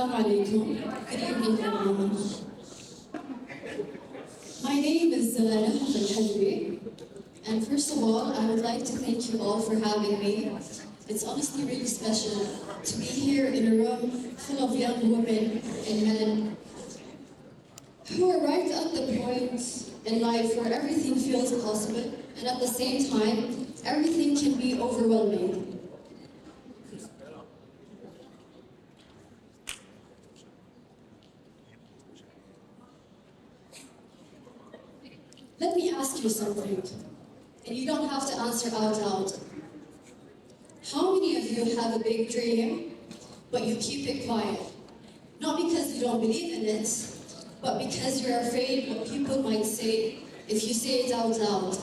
Assalamu alaikum. Good evening, everyone. My name is Rahaf Al-Hajri, and first of all, I would like to thank you all for having me. It's honestly really special to be here in a room full of young women and men who are right at the point in life where everything feels possible, and at the same time, everything can be overwhelming. Let me ask you something, and you don't have to answer out loud. How many of you have a big dream, but you keep it quiet? Not because you don't believe in it, but because you're afraid what people might say if you say it out loud.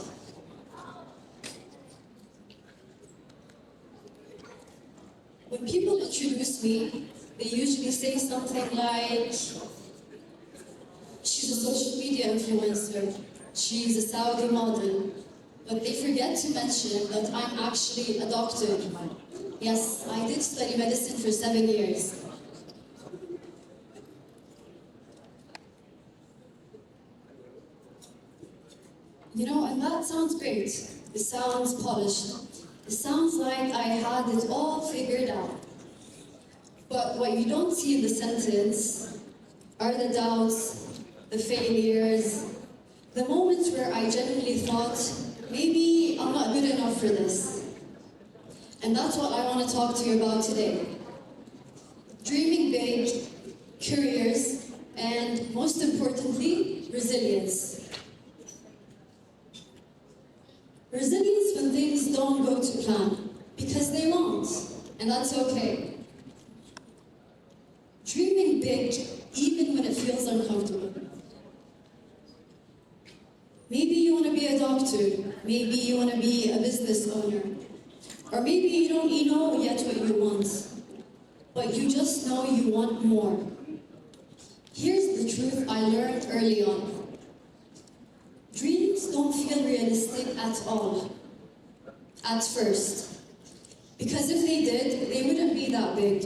When people introduce me, they usually say something like, she's a social media influencer, she's a Saudi model, but they forget to mention that I'm actually a doctor. Yes, I did study medicine for 7 years. You know, and that sounds great. It sounds polished. It sounds like I had it all figured out. But what you don't see in the sentence are the doubts, the failures, the moments where I genuinely thought, maybe I'm not good enough for this. And that's what I want to talk to you about today. Dreaming big, careers, and most importantly, resilience. Resilience when things don't go to plan, because they won't, and that's okay. Dreaming big, even when it feels uncomfortable. Maybe you want to be a doctor, maybe you want to be a business owner, or maybe you don't even know yet what you want, but you just know you want more. Here's the truth I learned early on. Dreams don't feel realistic at all, at first. Because if they did, they wouldn't be that big.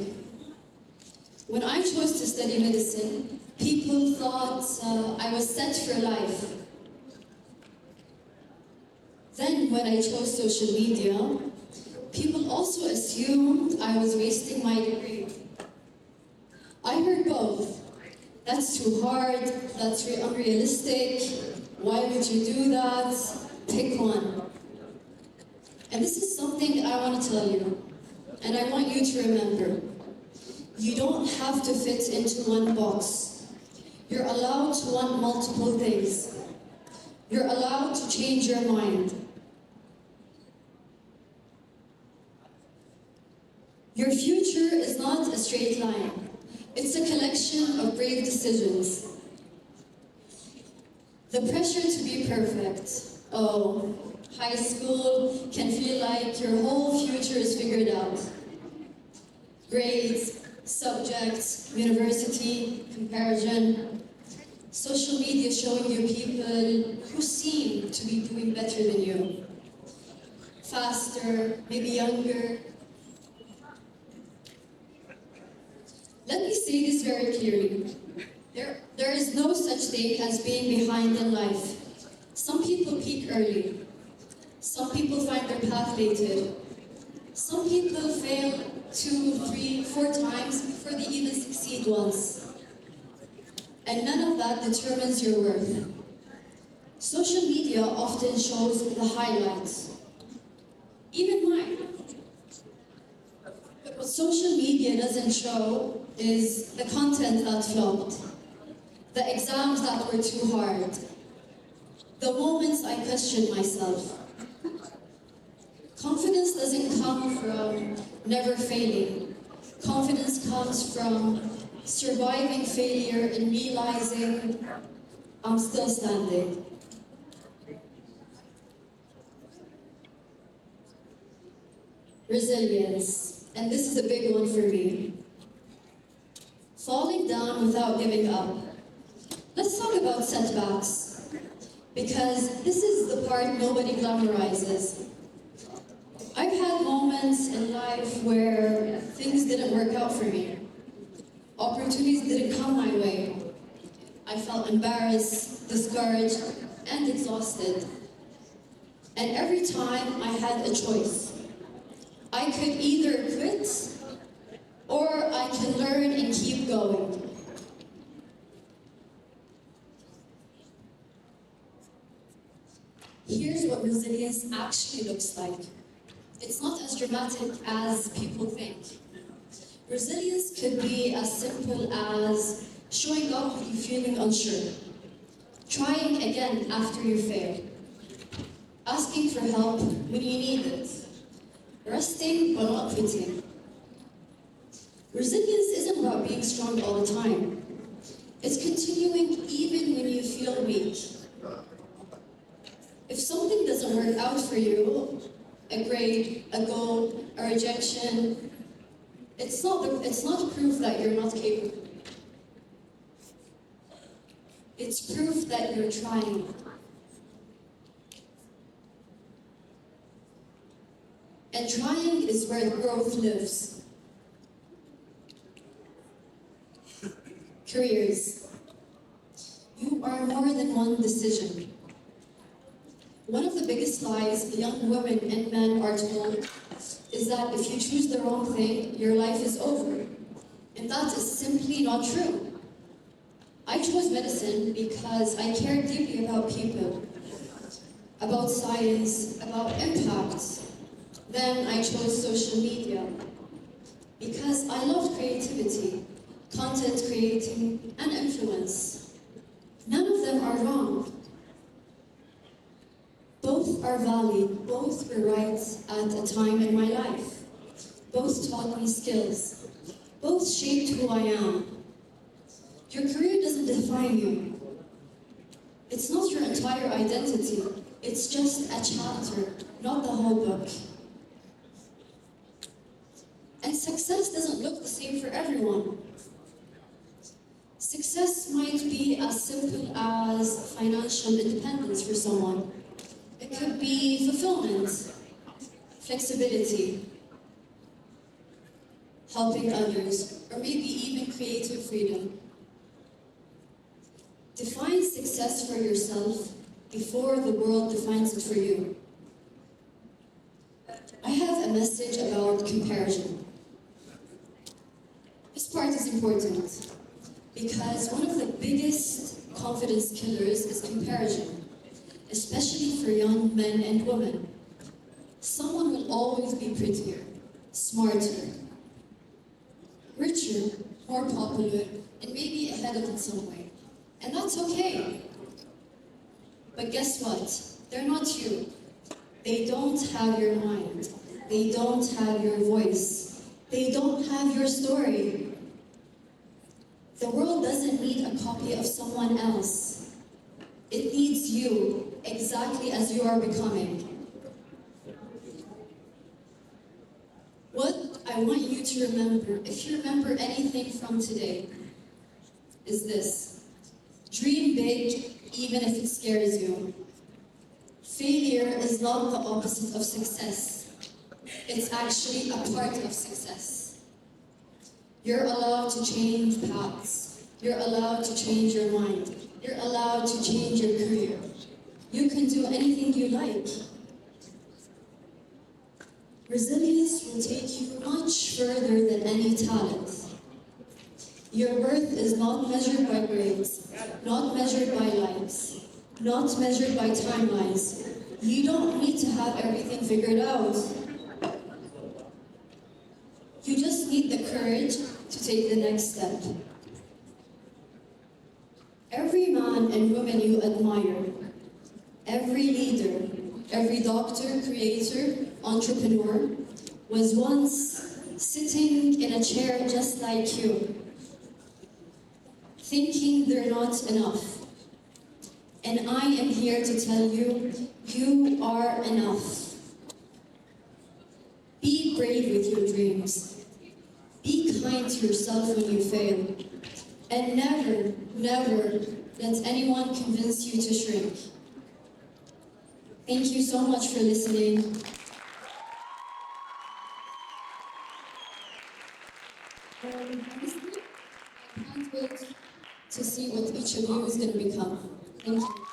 When I chose to study medicine, people thought I was set for life. Then when I chose social media, people also assumed I was wasting my degree. I heard both. That's too hard, that's unrealistic, why would you do that? Pick one. And this is something I want to tell you, and I want you to remember. You don't have to fit into one box. You're allowed to want multiple things. You're allowed to change your mind. Your future is not a straight line. It's a collection of brave decisions. The pressure to be perfect. Oh, high school can feel like your whole future is figured out. Grades, subjects, university, comparison. Social media showing you people who seem to be doing better than you. Faster, maybe younger. Let me say this very clearly. There is no such thing as being behind in life. Some people peak early. Some people find their path later. Some people fail 2, 3, 4 times before they even succeed once. And none of that determines your worth. Social media often shows the highlights. Even mine. But what social media doesn't show is the content that flopped, the exams that were too hard, the moments I questioned myself. Confidence doesn't come from never failing. Confidence comes from surviving failure and realizing I'm still standing. Resilience, and this is a big one for me. Falling down without giving up. Let's talk about setbacks, because this is the part nobody glamorizes. I've had moments in life where things didn't work out for me. Opportunities didn't come my way. I felt embarrassed, discouraged, and exhausted. And every time I had a choice. I could either quit or I can learn and keep going. Here's what resilience actually looks like. It's not as dramatic as people think. Resilience could be as simple as showing up when you're feeling unsure, trying again after you fail, asking for help when you need it, resting but not quitting. Resilience isn't about being strong all the time. It's continuing even when you feel weak. If something doesn't work out for you, a grade, a goal, a rejection, it's not proof that you're not capable. It's proof that you're trying. And trying is where growth lives. Careers. You are more than one decision. One of the biggest lies young women and men are told is that if you choose the wrong thing, your life is over. And that is simply not true. I chose medicine because I care deeply about people, about science, about impact. Then I chose social media because I loved creativity, content creating, and influence. None of them are wrong. Both are valid, both were right at a time in my life. Both taught me skills. Both shaped who I am. Your career doesn't define you. It's not your entire identity. It's just a chapter, not the whole book. And success doesn't look the same for everyone. Success might be as simple as financial independence for someone. It could be fulfillment, flexibility, helping others, or maybe even creative freedom. Define success for yourself before the world defines it for you. I have a message about comparison. This part is important because one of the biggest confidence killers is comparison, especially for young men and women. Someone will always be prettier, smarter, richer, more popular, and maybe ahead of in some way. And that's okay. But guess what? They're not you. They don't have your mind. They don't have your voice. They don't have your story. The world doesn't need a copy of someone else. It needs you, exactly as you are becoming. What I want you to remember, if you remember anything from today, is this. Dream big, even if it scares you. Failure is not the opposite of success. It's actually a part of success. You're allowed to change paths. You're allowed to change your mind. You're allowed to change your career. You can do anything you like. Resilience will take you much further than any talent. Your worth is not measured by grades, not measured by likes, not measured by timelines. You don't need to have everything figured out. You just need the courage to take the next step. Every man and woman you admire, every leader, every doctor, creator, entrepreneur, was once sitting in a chair just like you, thinking they're not enough. And I am here to tell you, you are enough. Be brave with your dreams. Be kind to yourself when you fail. And never, never let anyone convince you to shrink. Thank you so much for listening. wait to see what each of you is going to become. Thank you.